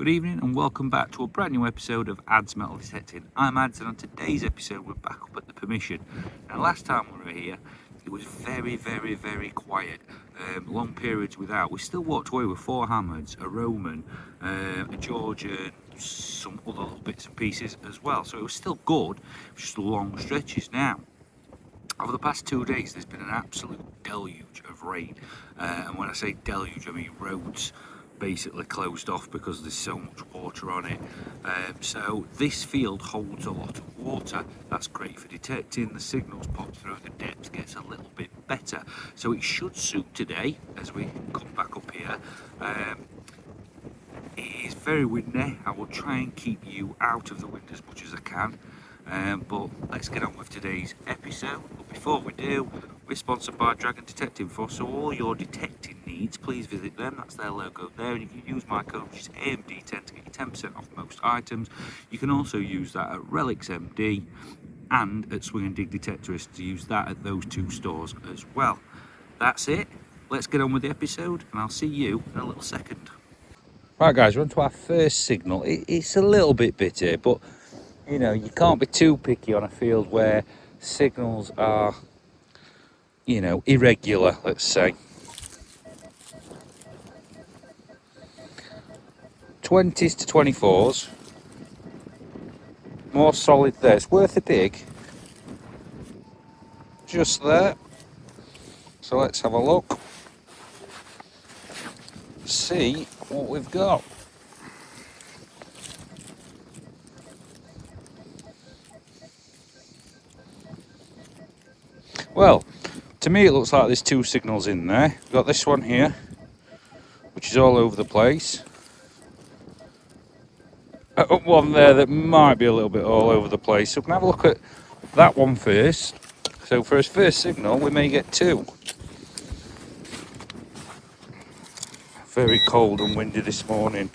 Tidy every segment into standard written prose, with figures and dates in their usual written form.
Good evening and welcome back to a brand new episode of Ads Metal Detecting. I'm Ads, and on today's episode we're back up at the Permission. Now last time we were here it was very quiet, long periods without. We still walked away with 4 Hammards, a Roman, a Georgian, some other little bits and pieces as well, so it was still good, just long stretches. Now over the past 2 days there's been an absolute deluge of rain, and when I say deluge I mean roads basically closed off because there's so much water on it. So this field holds a lot of water. That's great for detecting. The signals pop through, the depth gets a little bit better, so it should suit today as we come back up here. It is very windy. I will try and keep you out of the wind as much as I can, but let's get on with today's episode. But before we do, we're sponsored by Dragon Detecting Force, so all your detecting needs, please visit them. That's their logo there, and if you use my code, which is AMD10, to get you 10% off most items. You can also use that at Relics MD and at Swing and Dig Detectorists, to use that at those 2 stores as well. That's it. Let's get on with the episode, and I'll see you in a little second. Right guys, we're on to our first signal. It's a little bit bitty, but you know, you can't be too picky on a field where signals are, you know, irregular, let's say. 20s to 24s. More solid there. It's worth a dig. Just there. So let's have a look. See what we've got. Well, to me it looks like there's 2 signals in there. We've got this one here, which is all over the place. One there that might be a little bit all over the place. So we can have a look at that one first. So for his first signal we may get 2. Very cold and windy this morning.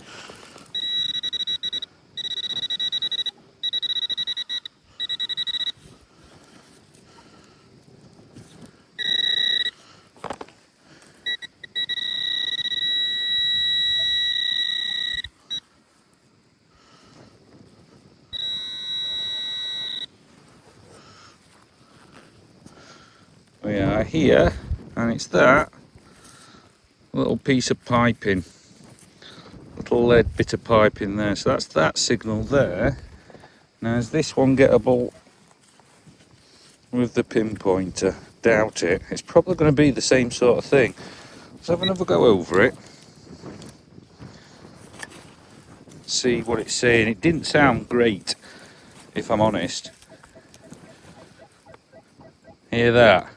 We are here, and it's that little piece of piping, little lead bit of piping there. So that's that signal there. Now is this one gettable with the pinpointer? Doubt it. It's probably going to be the same sort of thing. Let's have another go over it, see what it's saying. It didn't sound great, if I'm honest. Hear that?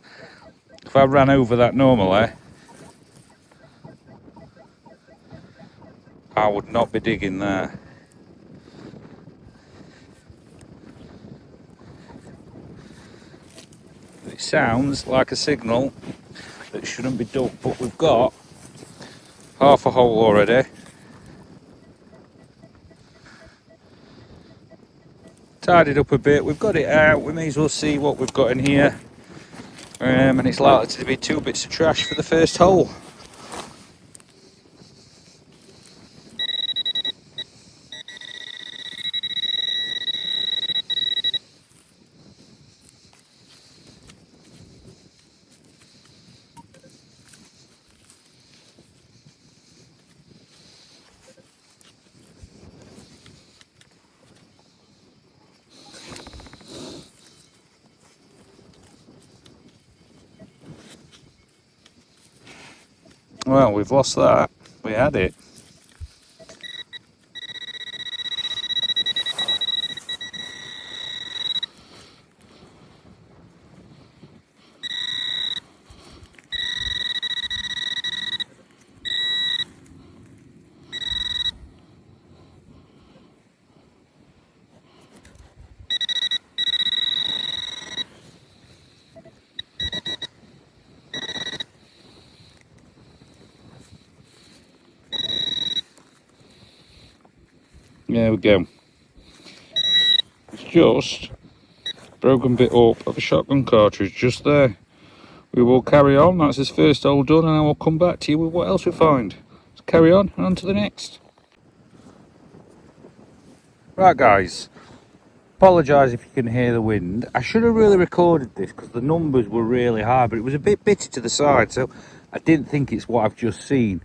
If I ran over that normally, I would not be digging there. It sounds like a signal that shouldn't be dug, but we've got half a hole already. Tidied up a bit, we've got it out. We may as well see what we've got in here. And it's likely to be 2 bits of trash for the first hole. Well, we've lost that. We had it. There we go. It's just broken bit up of a shotgun cartridge just there. We will carry on. That's his first hole done, and I will come back to you with what else we find. Let's carry on and on to the next. Right guys, apologise if you can hear the wind. I should have really recorded this because the numbers were really high, but it was a bit bitty to the side, so I didn't think it's what I've just seen.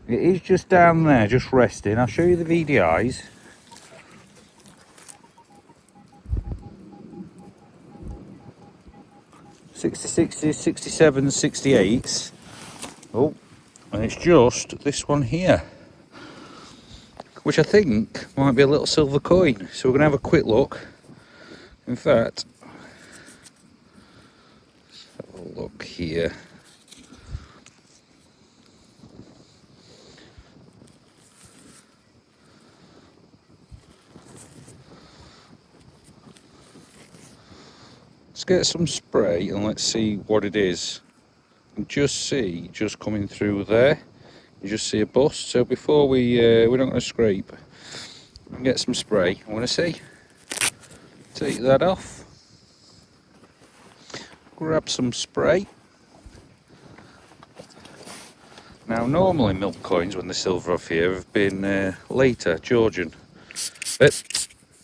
It is just down there, just resting. I'll show you the VDIs. 60s, 67s, 68s. Oh, and it's just this one here, which I think might be a little silver coin. So we're going to have a quick look. In fact, let's have a look here. Let's get some spray and let's see what it is. And just coming through there, you just see a bust. So before we're not going to scrape, get some spray. I want to see. Take that off. Grab some spray. Now normally milk coins, when they're silver off here, have been later, Georgian.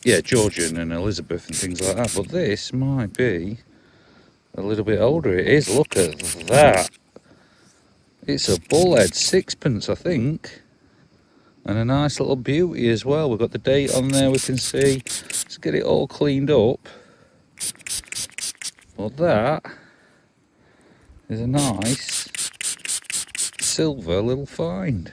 Yeah, Georgian and Elizabeth and things like that. But this might be a little bit older. It is, look at that. It's a bullhead sixpence, I think. And a nice little beauty as well. We've got the date on there, we can see. Let's get it all cleaned up. Well, that is a nice silver little find.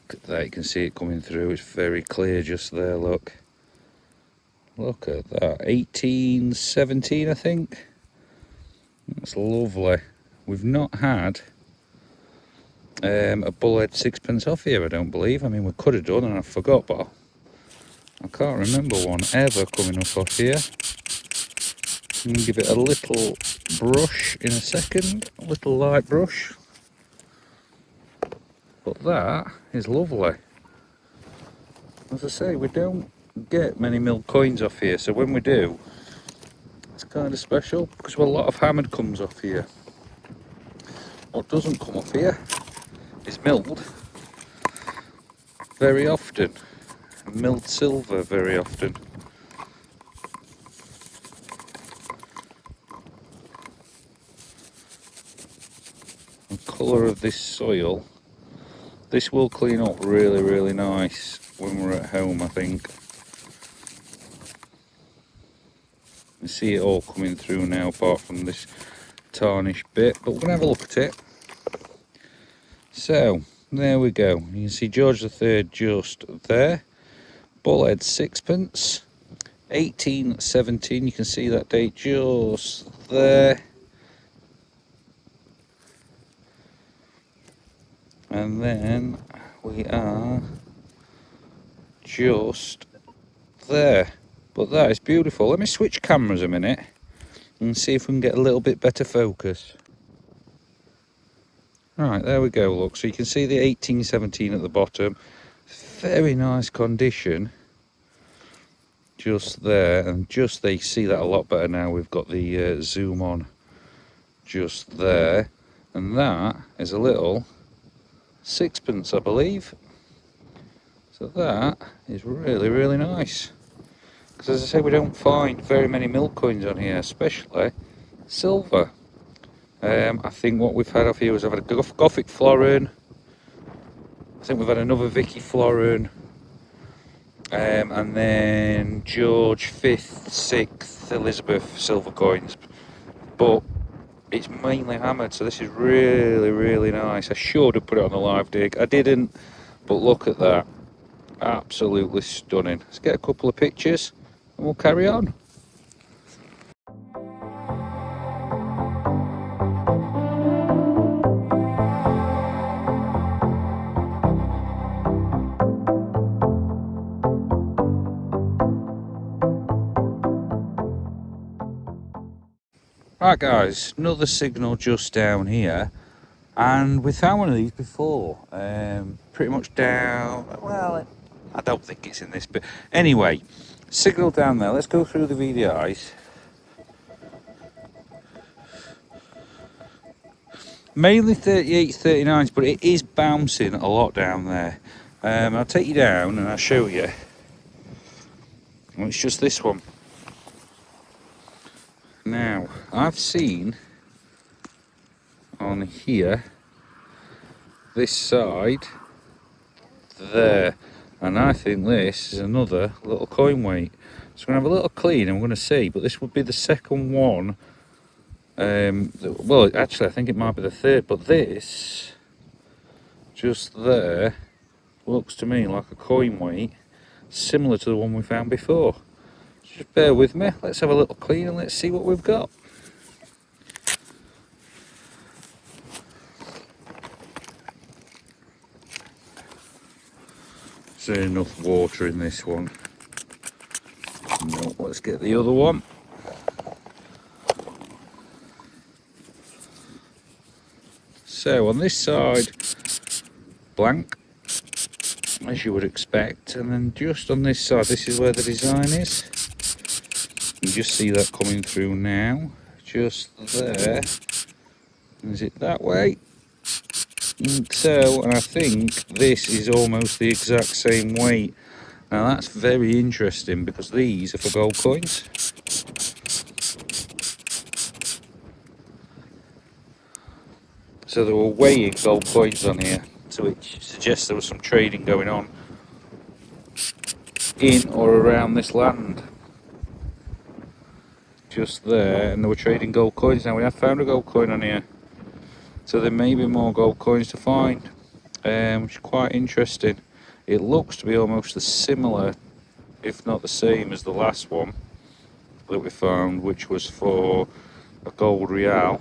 Look at that, you can see it coming through. It's very clear just there, look. Look at that, 1817, I think. That's lovely. We've not had a bullhead sixpence off here, I don't believe. I mean, we could have done, and I forgot, but I can't remember one ever coming up off here. I'm going to give it a little brush in a second, a little light brush. But that is lovely. As I say, we don't get many milk coins off here, so when we do, it's kind of special because a lot of hammered comes off here. What doesn't come off here is milled very often, milled silver very often. The colour of this soil, this will clean up really, really nice when we're at home, I think. You see it all coming through now, apart from this tarnished bit, but we're going to have a look at it. So, there we go. You can see George III just there. Bullhead sixpence. 1817, you can see that date just there. And then we are just there. But that is beautiful. Let me switch cameras a minute and see if we can get a little bit better focus. Right, there we go, look. So you can see the 1817 at the bottom. Very nice condition. Just there, and just there, you see that a lot better now. We've got the zoom on just there. And that is a little sixpence, I believe. So that is really, really nice. Because as I say, we don't find very many milk coins on here, especially silver. I think what we've had off here is I've had a Gothic florin. I think we've had another Vicky florin. And then George V, 6th, Elizabeth silver coins. But it's mainly hammered, so this is really, really nice. I should have put it on the live dig. I didn't, but look at that. Absolutely stunning. Let's get a couple of pictures and we'll carry on. Right guys, another signal just down here, and we found one of these before, pretty much down, well, I don't think it's in this, but anyway, signal down there. Let's go through the VDIs. Mainly 38s, 39s, but it is bouncing a lot down there. I'll take you down and I'll show you. Well, it's just this one. Now, I've seen on here, this side, there, and I think this is another little coin weight. So we're going to have a little clean and we're going to see, but this would be the second one. Well, actually, I think it might be the third, but this, just there, looks to me like a coin weight, similar to the one we found before. Just bear with me, let's have a little clean and let's see what we've got. Is there enough water in this one? No, let's get the other one. So on this side, blank, as you would expect, and then just on this side, this is where the design is. You just see that coming through now, just there. Is it that way? So, and I think this is almost the exact same weight. Now that's very interesting because these are for gold coins. So they were weighing gold coins on here, so which suggests there was some trading going on in or around this land. Just there, and they were trading gold coins. Now we have found a gold coin on here, so there may be more gold coins to find, which is quite interesting. It looks to be almost as similar, if not the same, as the last one that we found, which was for a gold real.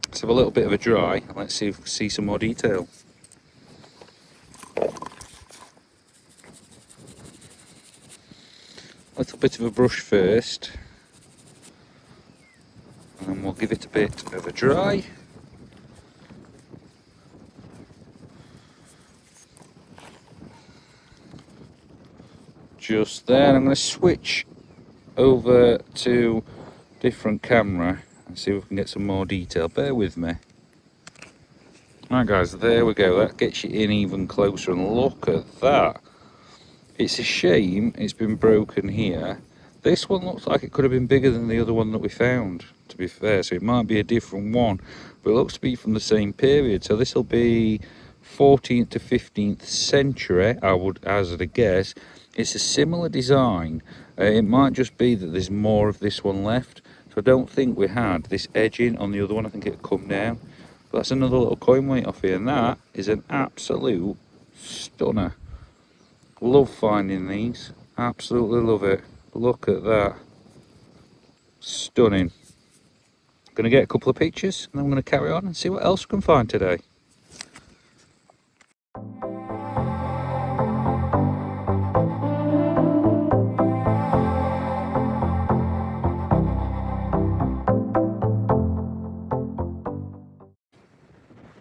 Let's have a little bit of a dry and let's see if we can see some more detail. A little bit of a brush first, and then we'll give it a bit of a dry. Just there. I'm going to switch over to different camera and see if we can get some more detail. Bear with me. Right guys, there we go. That gets you in even closer, and look at that. It's a shame it's been broken here. This one looks like it could have been bigger than the other one that we found, to be fair, so it might be a different one, but it looks to be from the same period. So this will be 14th to 15th century, I would hazard a guess. It's a similar design. It might just be that there's more of this one left. So I don't think we had this edging on the other one. I think it come down. But that's another little coin weight off here, and that is an absolute stunner. Love finding these. Absolutely love it. Look at that. Stunning. Going to get a couple of pictures, and then I'm going to carry on and see what else we can find today.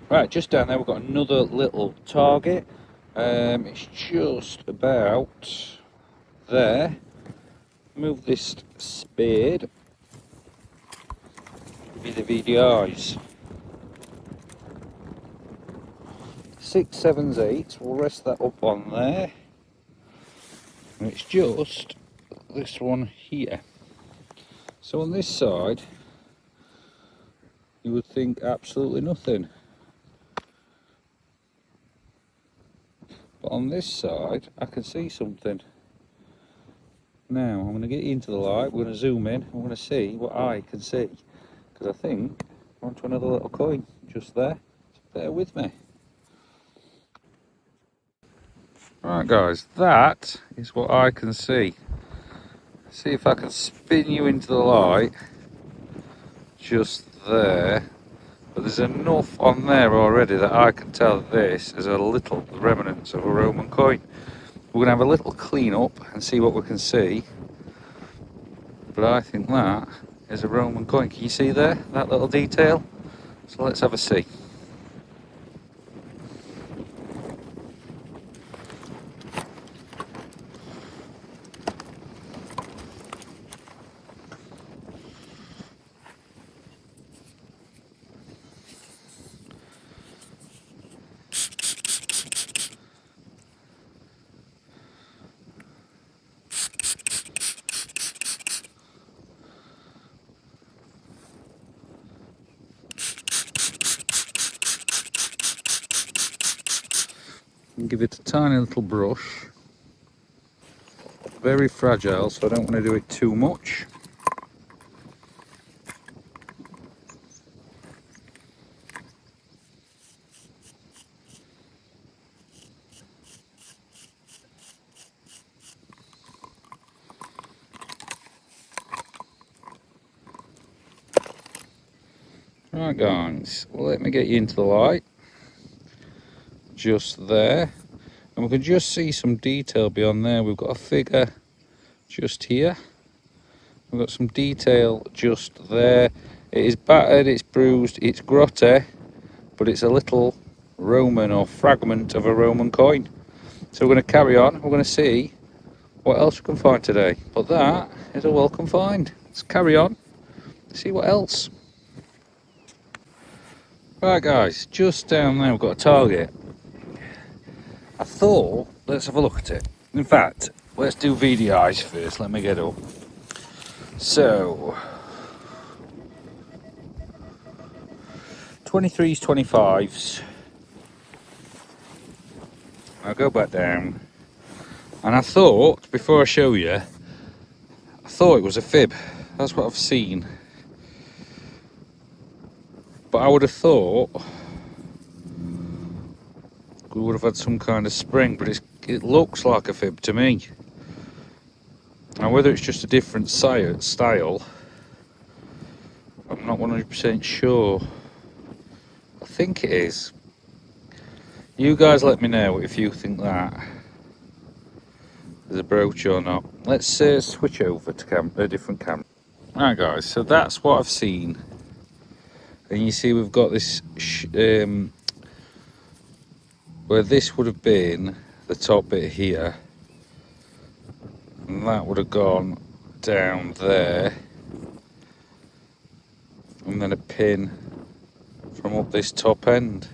Right, just down there we've got another little target. It's just about there. Move this spade. Give you the VDIs. 6, 7s, 8s. We'll rest that up on there. And it's just this one here. So on this side, you would think absolutely nothing. But on this side, I can see something. Now, I'm going to get you into the light, we're going to zoom in, I'm going to see what I can see. Because I think we're onto another little coin just there. So bear with me. Right guys, that is what I can see. See if I can spin you into the light. Just there. But there's enough on there already that I can tell this is a little remnants of a Roman coin. We're going to have a little clean up and see what we can see. But I think that is a Roman coin. Can you see there, that little detail? So let's have a see. and give it a tiny little brush. Very fragile, so I don't want to do it too much. Right guys, well, let me get you into the light. Just there. And we can just see some detail beyond there. We've got a figure just here. We've got some detail just there. It is battered, it's bruised, it's grotty, but it's a little Roman or fragment of a Roman coin. So we're going to carry on. We're going to see what else we can find today. But that is a welcome find. Let's carry on, see what else. Right guys, just down there we've got a target. I thought, let's have a look at it. In fact, let's do VDIs first. Let me get up. So, 23s, 25s. I'll go back down. And I thought, before I show you, I thought it was a fib. That's what I've seen. But I would have thought we would have had some kind of spring, but it looks like a fib to me. Now whether it's just a different style, I'm not 100% sure. I think it is. You guys let me know if you think that there's a brooch or not. Let's switch over to a different camera. Right guys, so that's what I've seen. And you see we've got this where this would have been the top bit here, and that would have gone down there, and then a pin from up this top end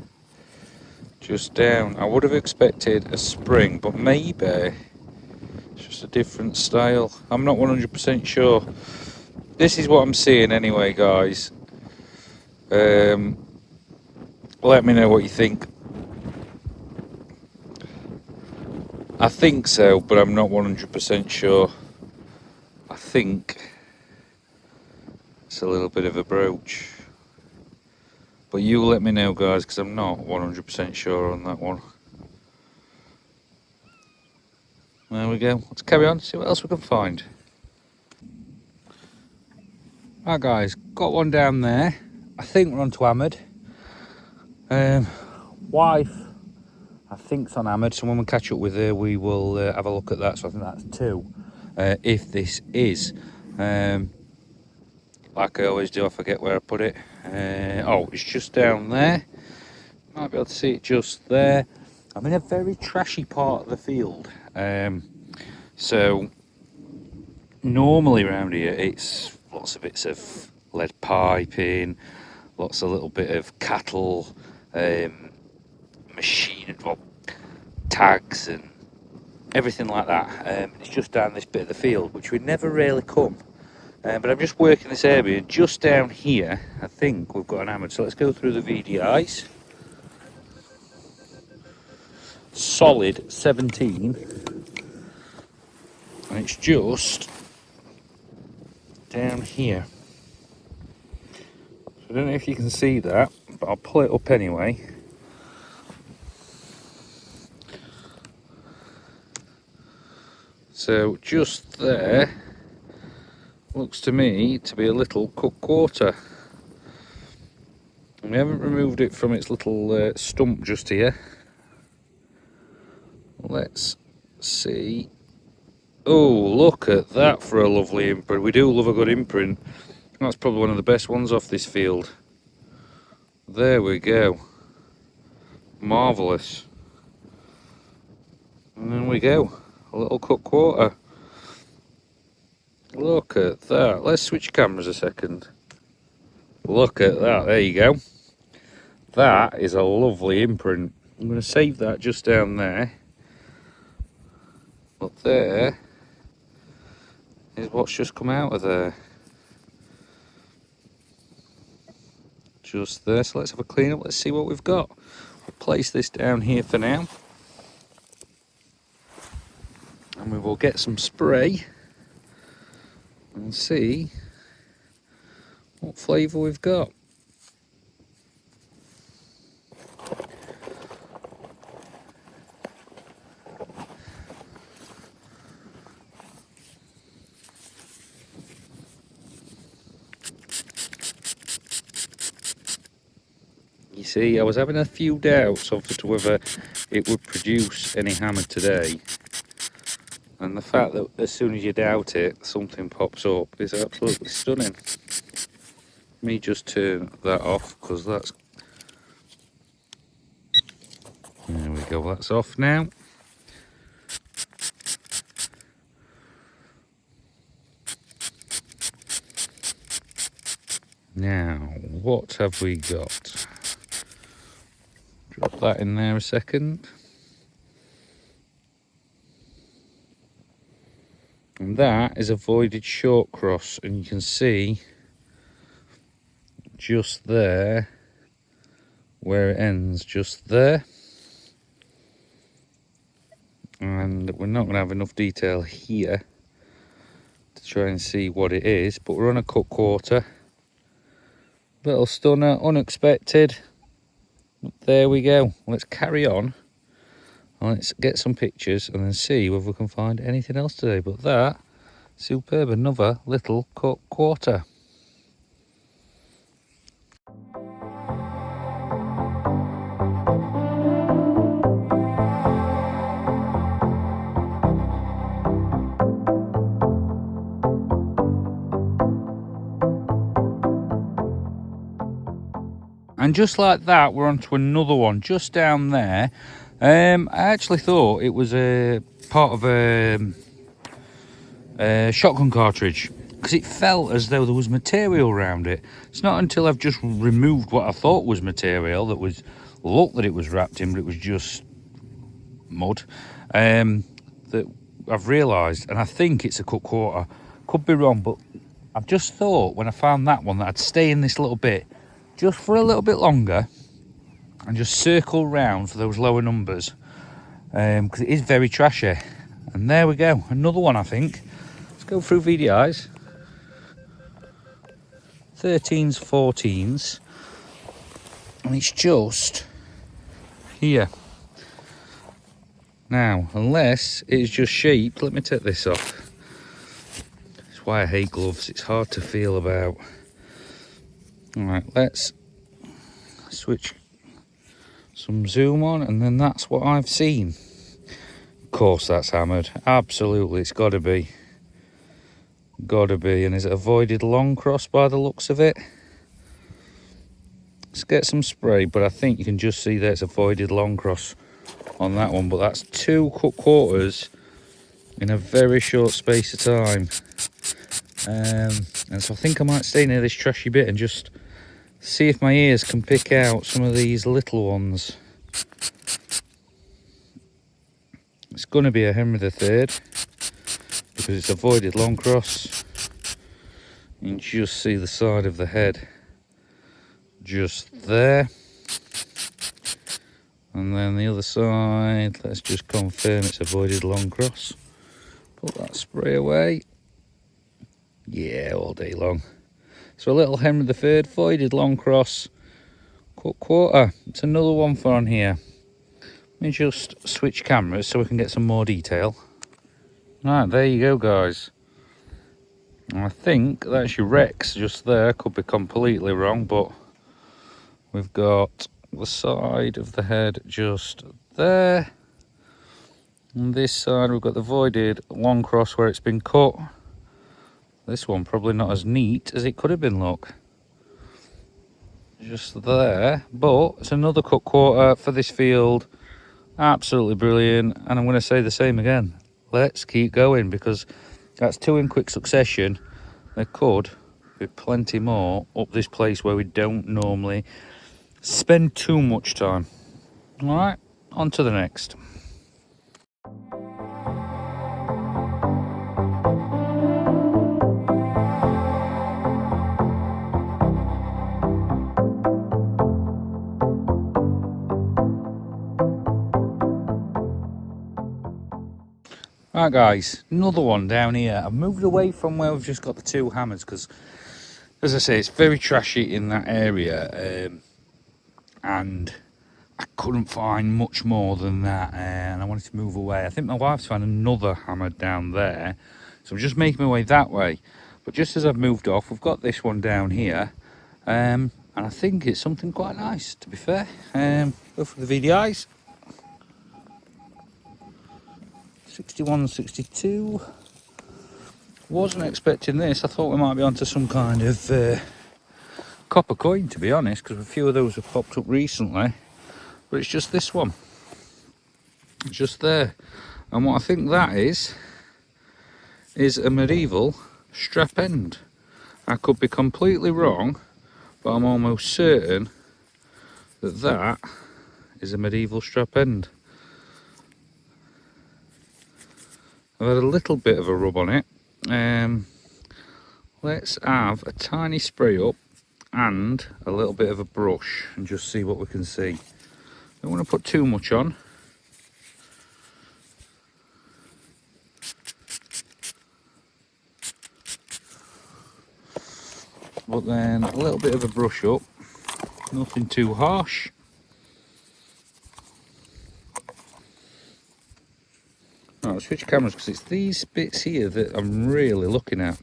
just down. I would have expected a spring, but maybe it's just a different style. I'm not 100% sure. This is what I'm seeing anyway guys. Let me know what you think. I think so, but I'm not 100% sure. I think it's a little bit of a brooch. But you let me know, guys, because I'm not 100% sure on that one. There we go. Let's carry on, see what else we can find. Right, guys, got one down there. I think we're on to hammered. Wife, I think's on hammered, so when we catch up with her, we will have a look at that. So I think that's 2. If this is, like I always do, I forget where I put it. Oh, it's just down there. Might be able to see it just there. I'm in a very trashy part of the field. So normally around here, it's lots of bits of lead piping, lots of little bit of cattle, machine, well, tags and everything like that. It's just down this bit of the field, which we never really come. But I'm just working this area. Just down here, I think we've got an hammered. So let's go through the VDIs. Solid 17. And it's just down here. So I don't know if you can see that, but I'll pull it up anyway. So just there looks to me to be a little cut quarter. And we haven't removed it from its little stump just here. Let's see. Oh, look at that for a lovely imprint. We do love a good imprint. That's probably one of the best ones off this field. There we go. Marvellous. And then we go. A little cut quarter. Look at that. Let's switch cameras a second. Look at that. There you go. That is a lovely imprint. I'm going to save that just down there. But there is what's just come out of there. Just there. So let's have a clean up. Let's see what we've got. We'll place this down here for now. we'll get some spray and see what flavour we've got. You see, I was having a few doubts of whether it would produce any hammer today, and the fact that as soon as you doubt it, something pops up is absolutely stunning. Let me just turn that off, because that's... There we go, that's off now. Now, what have we got? Drop that in there a second. And that is a voided short cross, and you can see just there where it ends, just there. And we're not going to have enough detail here to try and see what it is, but we're on a cut quarter. Little stunner, unexpected. There we go. Let's carry on. Let's get some pictures and then see whether we can find anything else today. But that, superb, another little cut quarter. And just like that, we're on to another one just down there. I actually thought it was a part of a shotgun cartridge, because it felt as though there was material around it. It's not until I've just removed what I thought was material that looked that it was wrapped in, but it was just mud, that I've realised, and I think it's a cut quarter. Could be wrong, but I've just thought when I found that one that I'd stay in this little bit just for a little bit longer and just circle round for those lower numbers, because it is very trashy. And there we go, another one. I think let's go through VDIs. 13s, 14s, and it's just here now, unless it's just shaped. Let me take this off. That's why I hate gloves, it's hard to feel about. All right, let's switch some zoom on, and then that's what I've seen. Of course that's hammered, absolutely, it's gotta be. And is it a voided long cross by the looks of it? Let's get some spray, but I think you can just see there's a voided long cross on that one. But that's two cut quarters in a very short space of time, and so I think I might stay near this trashy bit and just see if my ears can pick out some of these little ones. It's going to be a Henry III, because it's a voided long cross. You can just see the side of the head just there, and then the other side, let's just confirm it's a voided long cross. Put that spray away. Yeah, all day long. So a little Henry III, voided long cross, cut quarter. It's another one for on here. Let me just switch cameras so we can get some more detail. Right, there you go, guys. I think that's your Rex just there. Could be completely wrong, but we've got the side of the head just there. On this side we've got the voided long cross where it's been cut. This one probably not as neat as it could have been, look. Just there, but it's another cut quarter for this field. Absolutely brilliant, and I'm going to say the same again. Let's keep going, because that's two in quick succession. There could be plenty more up this place where we don't normally spend too much time. All right, on to the next. Right guys, another one down here. I've moved away from where we've just got the two hammers because, as I say, it's very trashy in that area, and I couldn't find much more than that, and I wanted to move away. I think my wife's found another hammer down there, so I'm just making my way that way. But just as I've moved off, we've got this one down here, and I think it's something quite nice, to be fair. Go for the VDIs. 61, 62. Wasn't expecting this. I thought we might be onto some kind of copper coin, to be honest, because a few of those have popped up recently. But it's just this one. It's just there. And what I think that is a medieval strap end. I could be completely wrong, but I'm almost certain that that is a medieval strap end. I've had a little bit of a rub on it. Let's have a tiny spray up and a little bit of a brush and just see what we can see. Don't want to put too much on. But then a little bit of a brush up, nothing too harsh. Right, I'll switch cameras because it's these bits here that I'm really looking at,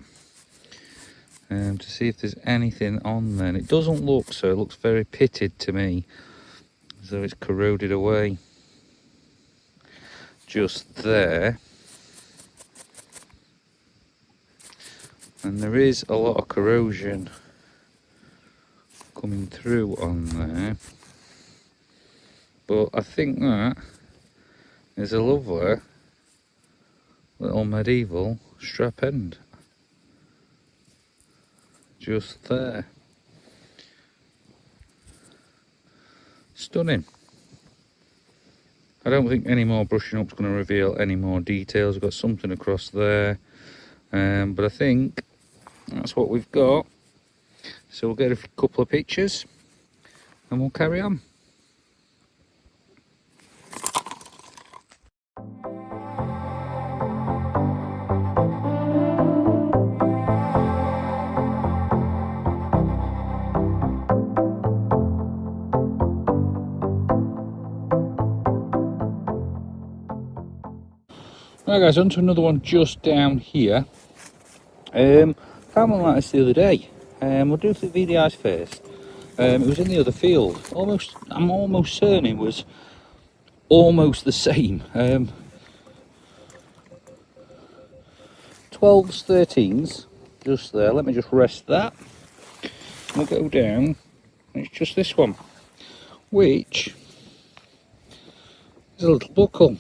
to see if there's anything on there. And it doesn't look so, it looks very pitted to me, as though it's corroded away. Just there. And there is a lot of corrosion coming through on there. But I think that is a lovely little medieval strap end. Just there. Stunning. I don't think any more brushing up is going to reveal any more details. We've got something across there, but I think that's what we've got. So we'll get a couple of pictures and we'll carry on. Right guys, on to another one just down here. Found one like this the other day. We'll do the VDIs first. It was in the other field. I'm almost certain it was almost the same. 12s, 13s, just there. Let me just rest that. We'll go down. It's just this one, which is a little buckle.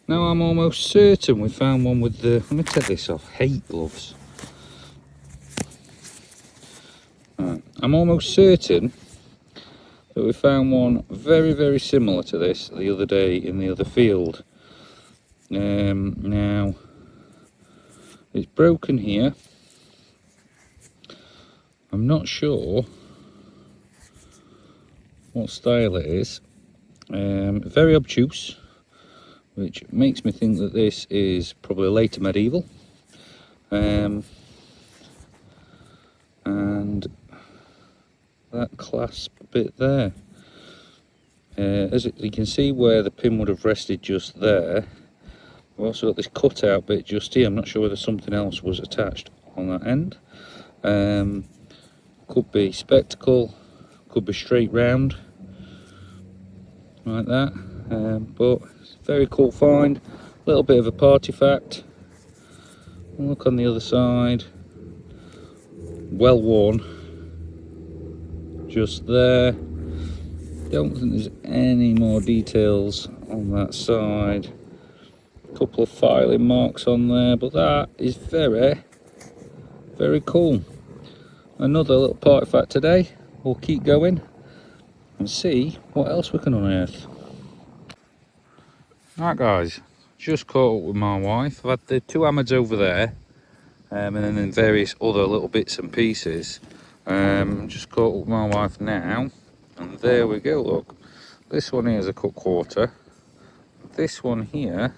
Now I'm almost certain we found one with the, let me take this off, hate gloves. Right. I'm almost certain that we found one very, very similar to this the other day in the other field. Now, it's broken here. I'm not sure what style it is. Very obtuse, which makes me think that this is probably later medieval. And that clasp bit there, as you can see where the pin would have rested just there, we've also got this cutout bit just here. I'm not sure whether something else was attached on that end. Could be spectacle, could be straight round like that, but it's a very cool find. A little bit of a partyfact. Look on the other side, well worn, just there. Don't think there's any more details on that side. A couple of filing marks on there, but that is very, very cool. Another little party fact today. We'll keep going and see what else we can unearth. Right guys, just caught up with my wife. I've had the two hammers over there, and then various other little bits and pieces. Just caught up with my wife now, and there we go. Look, this one here is a cut quarter. This one here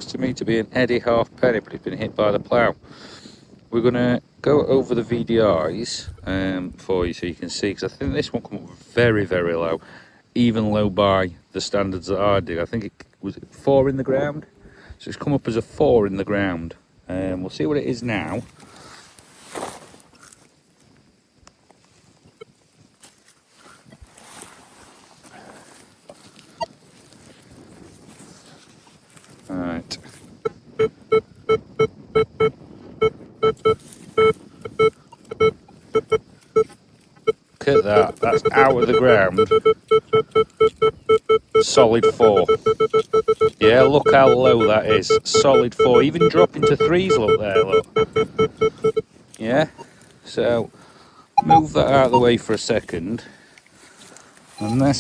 looks to me to be an Eddie halfpenny, but it's been hit by the plough. We're going to go over the VDIs for you so you can see, because I think this one come up very, very low, even low by the standards that I did. I think it was 4 in the ground, so it's come up as a 4 in the ground. We'll see what it is now. Right. Look at that, that's out of the ground. Solid 4. Yeah, look how low that is. Solid 4. Even dropping to 3s, look there, look. Yeah, so move that out of the way for a second. And we'll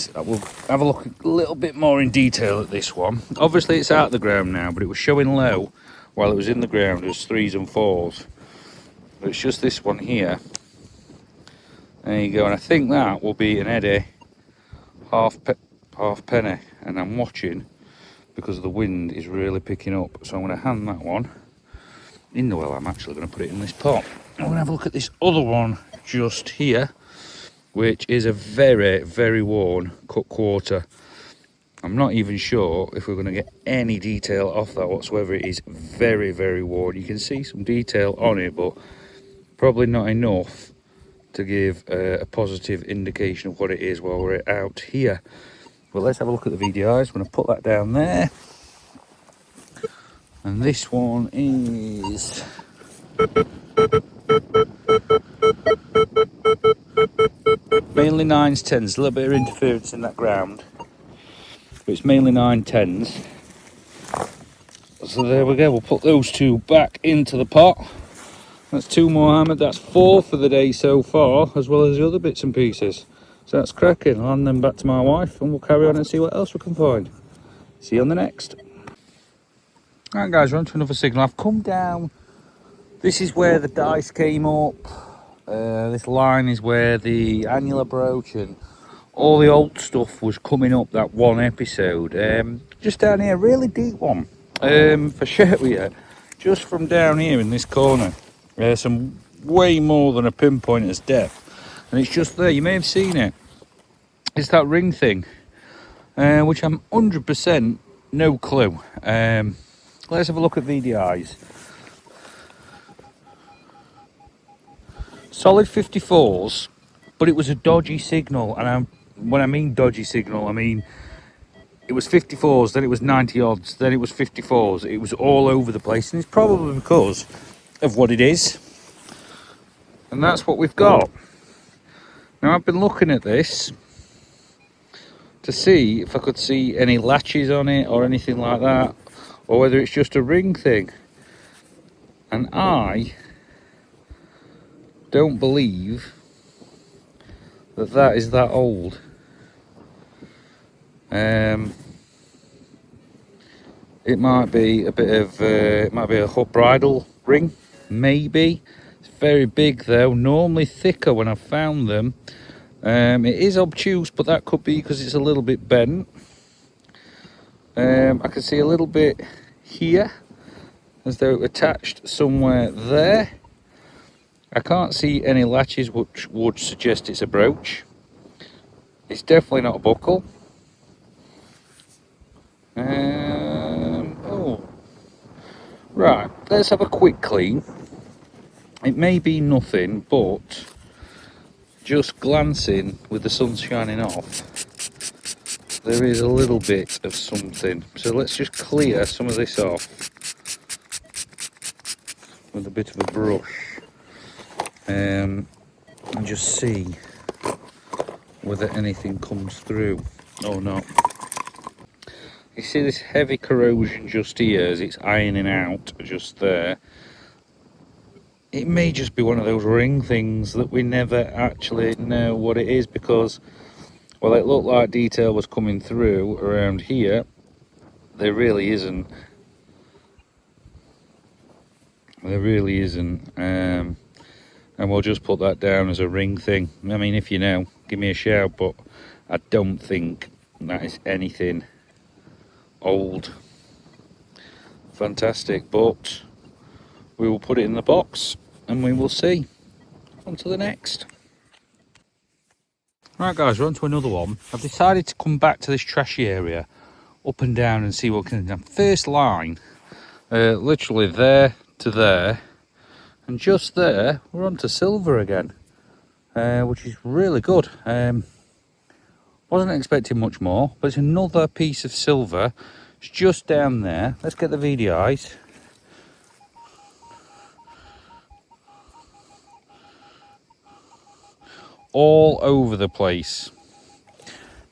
have a look a little bit more in detail at this one. Obviously it's out of the ground now, but it was showing low while it was in the ground as 3s and 4s. But it's just this one here. There you go, and I think that will be an Eddie half penny. And I'm watching because the wind is really picking up. So I'm going to hand that one in the well. I'm actually going to put it in this pot. I'm going to have a look at this other one just here, which is a very, very worn cut quarter. I'm not even sure if we're going to get any detail off that whatsoever. It is very, very worn. You can see some detail on it, but probably not enough to give a positive indication of what it is while we're out here. Well, let's have a look at the VDIs. I'm going to put that down there. And this one is... mainly 9s, 10s. A little bit of interference in that ground. But it's mainly 9, 10s. So there we go. We'll put those 2 back into the pot. That's 2 more hammered. That's 4 for the day so far, as well as the other bits and pieces. So that's cracking. I'll hand them back to my wife and we'll carry on and see what else we can find. See you on the next. Alright guys, we're on to another signal. I've come down. This is where the dice came up. This line is where the annular brooch and all the old stuff was coming up that one episode. Just down here, really deep one. For sure with you. Just from down here in this corner. Some way more than a pinpointer's depth. And it's just there, you may have seen it. It's that ring thing. Which I'm 100% no clue. Let's have a look at VDIs. Solid 54s, but it was a dodgy signal. And when I mean dodgy signal, I mean it was 54s, then it was 90 odds, then it was 54s. It was all over the place, and it's probably because of what it is. And that's what we've got. Now I've been looking at this to see if I could see any latches on it or anything like that, or whether it's just a ring thing. And I don't believe that that is that old. It might be a bit of it might be a hook bridle ring, maybe. It's very big though, normally thicker when I've found them. It is obtuse, but that could be because it's a little bit bent. I can see a little bit here as though attached somewhere there. I can't see any latches which would suggest it's a brooch. It's definitely not a buckle. Oh, right, let's have a quick clean. It may be nothing, but just glancing with the sun shining off, there is a little bit of something. So let's just clear some of this off with a bit of a brush. And just see whether anything comes through or not. You see this heavy corrosion just here as it's ironing out just there. It may just be one of those ring things that we never actually know what it is, because well, it looked like detail was coming through around here. There really isn't. There really isn't. And we'll just put that down as a ring thing. I mean, if you know, give me a shout, but I don't think that is anything old. fantastic, but we will put it in the box and we will see. On to the next. Right guys, we're on to another one. I've decided to come back to this trashy area, up and down, and see what can do. First line, literally there to there, and just there we're on to silver again, which is really good. Wasn't expecting much more, but it's another piece of silver. It's just down there. Let's get the VDIs. All over the place,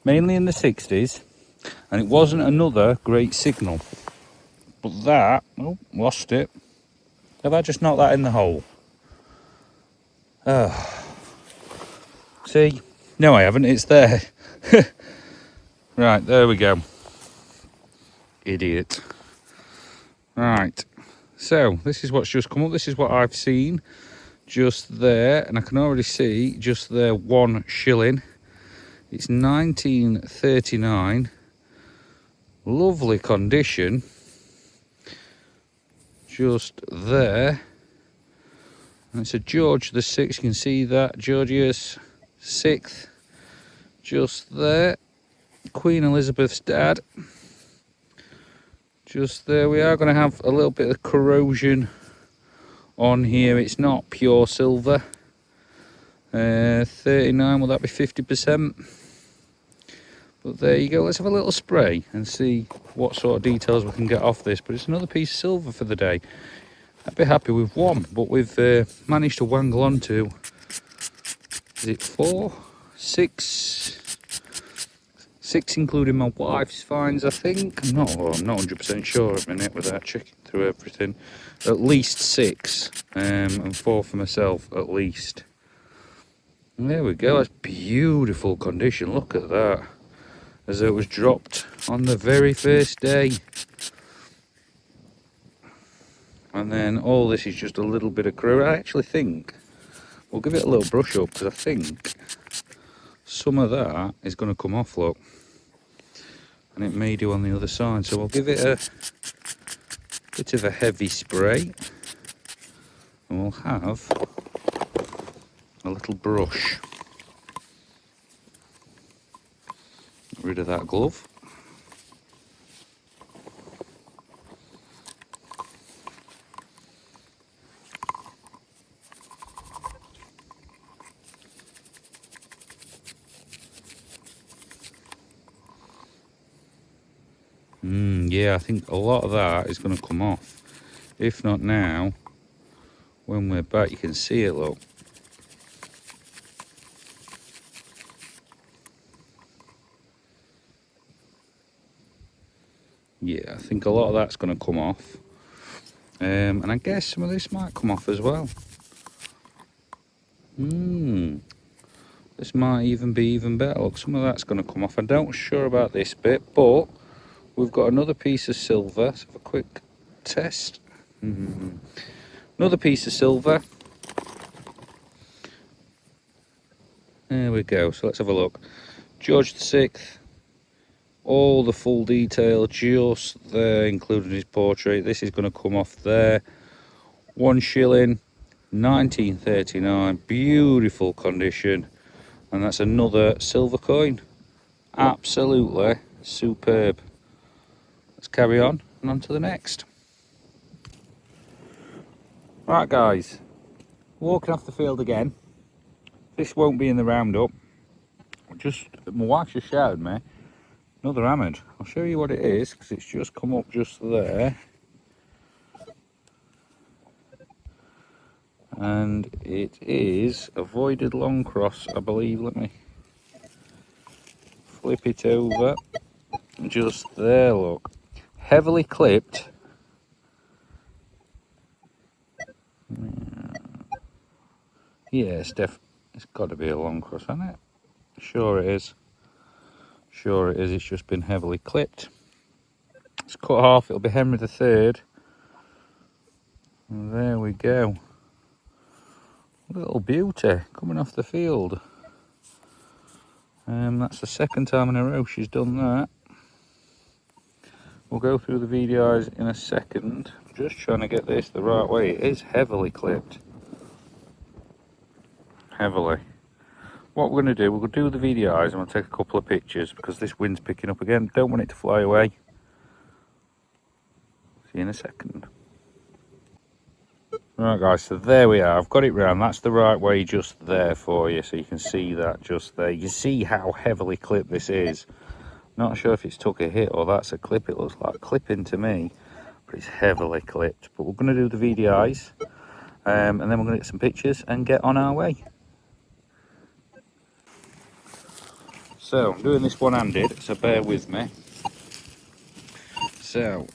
mainly in the 60s, and it wasn't another great signal. But that, oh, lost it. Have I just knocked that in the hole? See? No, I haven't. It's there. Right, there we go. Idiot. Right. So, this is what's just come up. This is what I've seen just there. And I can already see just there 1 shilling. It's 1939. Lovely condition. Just there. And it's a George the 6th. You can see that. Georgius 6th. Just there. Queen Elizabeth's dad. Just there. We are going to have a little bit of corrosion on here. It's not pure silver. 39, will that be 50%? But there you go. Let's have a little spray and see what sort of details we can get off this. But it's another piece of silver for the day. I'd be happy with 1, but we've managed to wangle on to, is it 4? 6? 6 including my wife's finds, I think. I'm not 100% sure at the minute without checking through everything. At least 6, and 4 for myself at least. And there we go. That's beautiful condition. Look at that. As it was dropped on the very first day. And then all this is just a little bit of corrosion. I actually think we'll give it a little brush up, because I think some of that is going to come off, look. And it may do on the other side. So we'll give it a bit of a heavy spray. And we'll have a little brush. Get rid of that glove. Yeah, I think a lot of that is going to come off. If not now, when we're back, you can see it, look. Yeah, I think a lot of that's going to come off. And I guess some of this might come off as well. This might even be even better. Look, some of that's going to come off. I don't sure about this bit, but we've got another piece of silver. Let's have a quick test. Another piece of silver. There we go. So let's have a look. George the 6th. All the full detail just there, including his portrait. This is going to come off there. 1 shilling, 1939. Beautiful condition. And that's another silver coin. Absolutely superb. Let's carry on and on to the next. Right guys, walking off the field again. This won't be in the roundup. My wife just shouted me. Another hammered. I'll show you what it is, because it's just come up just there. And it is a voided long cross, I believe. Let me flip it over. Just there, look. Heavily clipped. Yeah, it's got to be a long cross, hasn't it? Sure it is. Sure it is. It's just been heavily clipped. It's cut off. It'll be Henry III. And there we go. Little beauty coming off the field. That's the second time in a row she's done that. We'll go through the VDIs in a second. I'm just trying to get this the right way. It is heavily clipped. Heavily. What we're going to do, we'll do the VDIs and we'll take a couple of pictures because this wind's picking up again. Don't want it to fly away. See you in a second. Right guys, so there we are. I've got it round. That's the right way just there for you, so you can see that just there. You can see how heavily clipped this is. Not sure if it's took a hit or that's a clip. It looks like clipping to me, but it's heavily clipped. But we're going to do the VDIs and then we're going to get some pictures and get on our way. So I'm doing this one-handed, so bear with me. So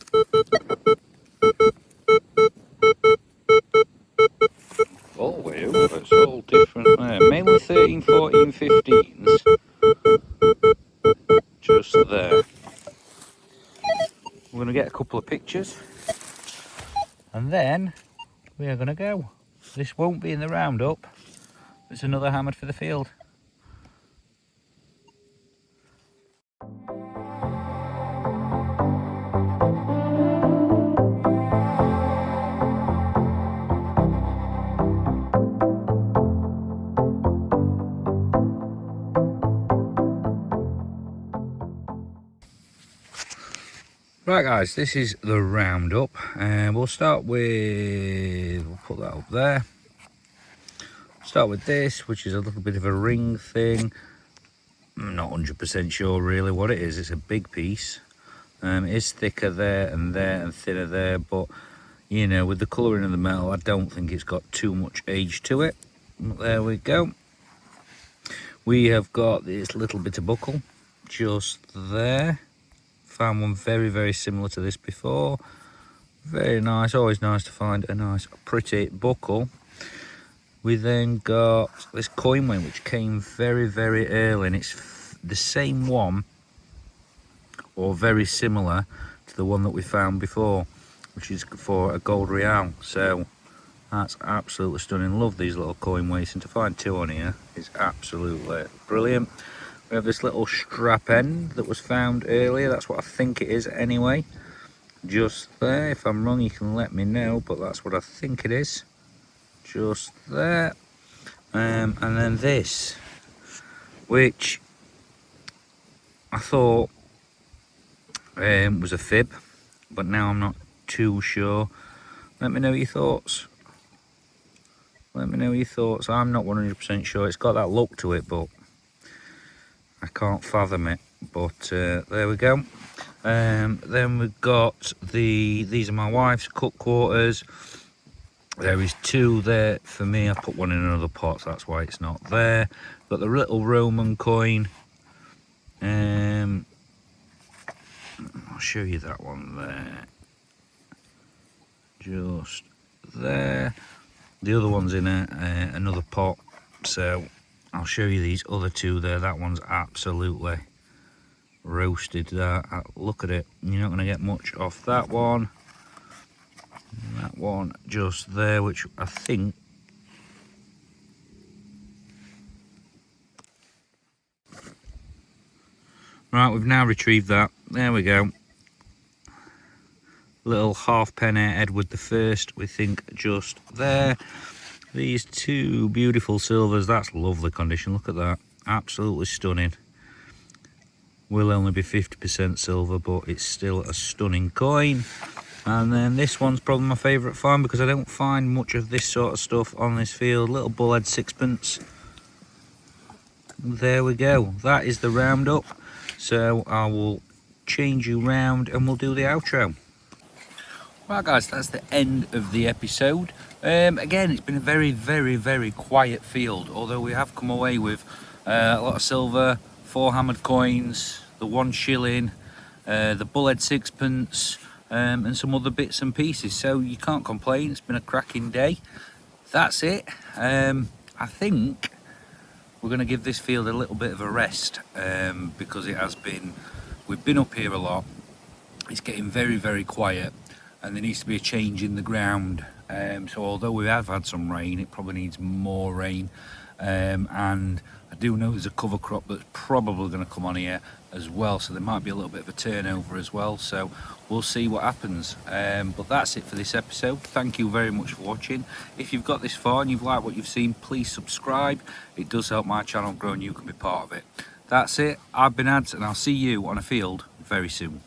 oh wow, it's all different there. Mainly 13, 14, 15s. Just there. We're going to get a couple of pictures and then we are going to go. This won't be in the roundup. It's another hammered for the field. Right guys, this is the roundup and we'll start with, we'll put that up there. Start with this, which is a little bit of a ring thing. I'm not 100% sure really what it is. It's a big piece. It is thicker there and thinner there, but you know, with the colouring of the metal, I don't think it's got too much age to it. There we go. We have got this little bit of buckle just there. Found one very, very similar to this before. Very nice, always nice to find a nice, pretty buckle. We then got this coin weight, which came very, very early, and it's the same one, or very similar to the one that we found before, which is for a gold real. So that's absolutely stunning. Love these little coin weights, and to find two on here is absolutely brilliant. We have this little strap end that was found earlier. That's what I think it is anyway. Just there. If I'm wrong, you can let me know, but that's what I think it is. Just there. And then this, which I thought was a fib, but now I'm not too sure. Let me know your thoughts. Let me know your thoughts. I'm not 100% sure. It's got that look to it, but I can't fathom it, but there we go. Then we've got these are my wife's cook quarters. There is two there for me. I put one in another pot, so that's why it's not there. Got the little Roman coin. I'll show you that one there. Just there. The other one's in another pot, so I'll show you these other two there. That one's absolutely roasted. Look at it. You're not going to get much off that one. That one just there, which I think right, we've now retrieved that. There we go. Little half penny Edward the First, we think, just there. These two beautiful silvers. That's lovely condition. Look at that. Absolutely stunning. Will only be 50% silver, but it's still a stunning coin. And then this one's probably my favourite find because I don't find much of this sort of stuff on this field. Little bullhead sixpence. There we go. That is the roundup. So I will change you round and we'll do the outro. Right guys, that's the end of the episode. Again, it's been a very, very, very quiet field, although we have come away with a lot of silver, 4 hammered coins, the 1 shilling, the bullhead sixpence, and some other bits and pieces. So you can't complain. It's been a cracking day. That's it. I think we're going to give this field a little bit of a rest because it has been, we've been up here a lot. It's getting very, very quiet, and there needs to be a change in the ground. So although we have had some rain, it probably needs more rain. and I do know there's a cover crop that's probably going to come on here as well, so there might be a little bit of a turnover as well, so we'll see what happens. But that's it for this episode. Thank you very much for watching. If you've got this far and you've liked what you've seen, please subscribe. It does help my channel grow and you can be part of it. That's it. I've been Ads, and I'll see you on a field very soon.